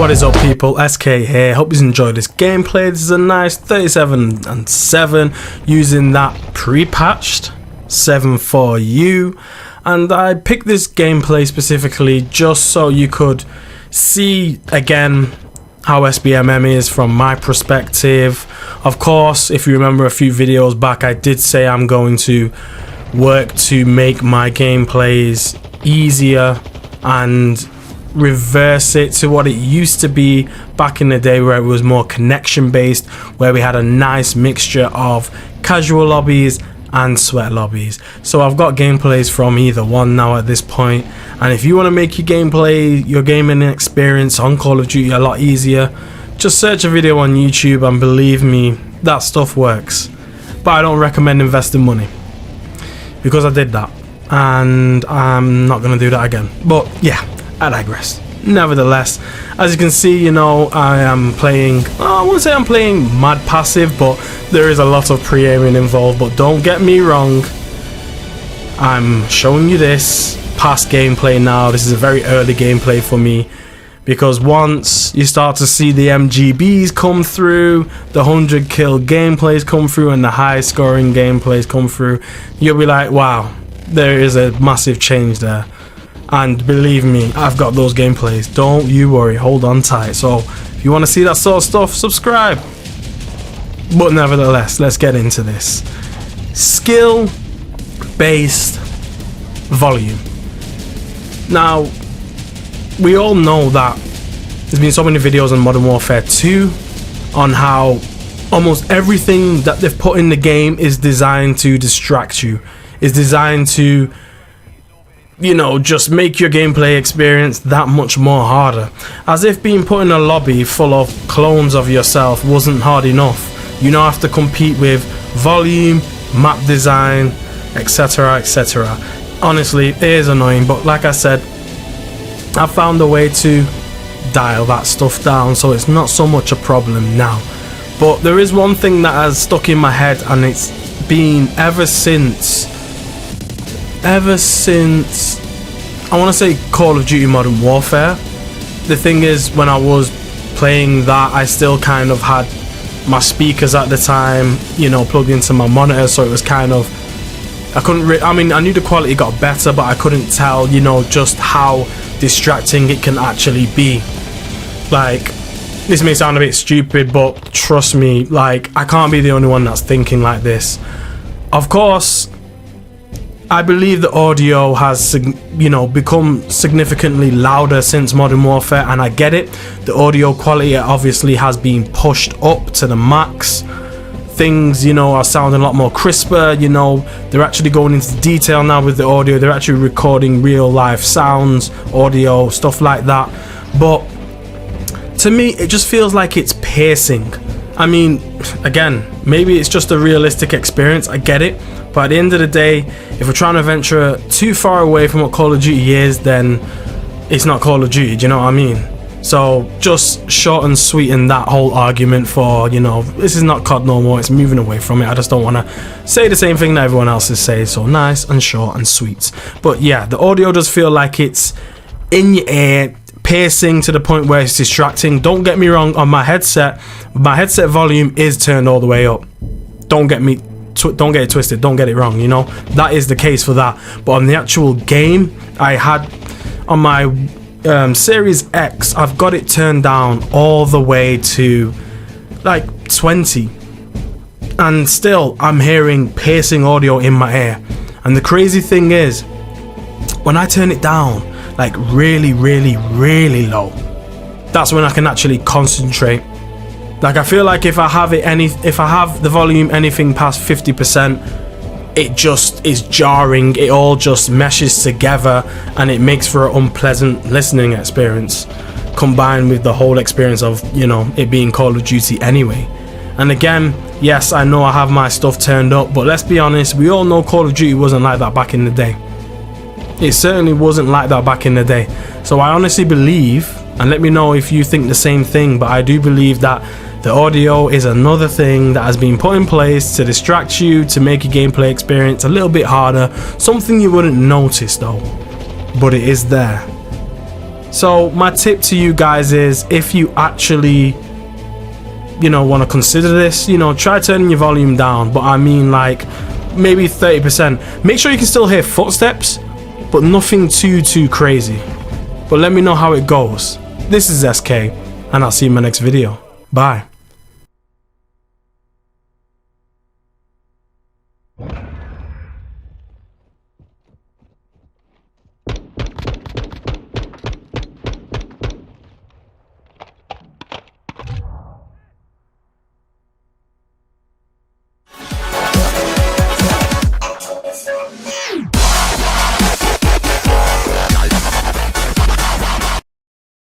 What is up, people? SK here. Hope you enjoyed this gameplay. This is a nice 37 and 7 using that pre-patched 7.4U, and I picked this gameplay specifically just so you could see again how SBMM is from my perspective. Of course, if you remember a few videos back, I did say I'm going to work to make my gameplays easier and reverse it to what it used to be back in the day, where it was more connection based, where we had a nice mixture of casual lobbies and sweat lobbies. So I've got gameplays from either one now at this point, and if you want to make your gameplay, your gaming experience on Call of Duty a lot easier, just search a video on YouTube and believe me, that stuff works. But I don't recommend investing money, because I did that and I'm not gonna do that again. But yeah, I digress. Nevertheless, as you can see, you know, I am playing, I wouldn't say I'm playing mad passive, but there is a lot of pre-aiming involved. But don't get me wrong, I'm showing you this past gameplay now. This is a very early gameplay for me, because once you start to see the MGBs come through, the 100 kill gameplays come through, and the high scoring gameplays come through, you'll be like, wow, there is a massive change there. And believe me, I've got those gameplays, don't you worry, hold on tight. So if you want to see that sort of stuff, subscribe. But nevertheless, let's get into this. Skill based volume. Now, we all know that there's been so many videos on Modern Warfare 2 on how almost everything that they've put in the game is designed to distract you, is designed to, you know, just make your gameplay experience that much more harder. As if being put in a lobby full of clones of yourself wasn't hard enough. You now have to compete with volume, map design, etc, etc. Honestly, it is annoying, but like I said, I found a way to dial that stuff down, so it's not so much a problem now. But there is one thing that has stuck in my head, and it's been ever since I want to say Call of Duty Modern Warfare. The thing is, when I was playing that, I still kind of had my speakers at the time, you know, plugged into my monitor, so it was kind of, I mean, I knew the quality got better, but I couldn't tell, you know, just how distracting it can actually be. Like, this may sound a bit stupid, but trust me, like, I can't be the only one that's thinking like this. Of course, I believe the audio has, you know, become significantly louder since Modern Warfare, and I get it. The audio quality obviously has been pushed up to the max. Things, you know, are sounding a lot more crisper. You know, they're actually going into detail now with the audio. They're actually recording real life sounds, audio, stuff like that. But to me, it just feels like it's piercing. I mean, again, maybe it's just a realistic experience, I get it, but at the end of the day, if we're trying to venture too far away from what Call of Duty is, then it's not Call of Duty, do you know what I mean? So just short and sweeten that whole argument for, you know, this is not COD no more, it's moving away from it. I just don't want to say the same thing that everyone else is saying, so nice and short and sweet. But yeah, the audio does feel like it's in your ear, piercing to the point where it's distracting. Don't get me wrong, on my headset volume is turned all the way up. Don't get it twisted, don't get it wrong, you know, that is the case for that. But on the actual game, I had on my Series X, I've got it turned down all the way to like 20, and still I'm hearing piercing audio in my ear. And the crazy thing is, when I turn it down like really low, that's when I can actually concentrate. Like, I feel like if I have the volume anything past 50%, it just is jarring. It all just meshes together, and it makes for an unpleasant listening experience, combined with the whole experience of, you know, it being Call of Duty anyway. And again, yes, I know I have my stuff turned up, but let's be honest, we all know Call of Duty wasn't like that back in the day. It certainly wasn't like that back in the day. So I honestly believe, and let me know if you think the same thing, but I do believe that the audio is another thing that has been put in place to distract you, to make your gameplay experience a little bit harder. Something you wouldn't notice though, but it is there. So my tip to you guys is, if you actually, you know, want to consider this, you know, try turning your volume down, but I mean like maybe 30%. Make sure you can still hear footsteps, but nothing too crazy. But let me know how it goes. This is SK, and I'll see you in my next video. Bye.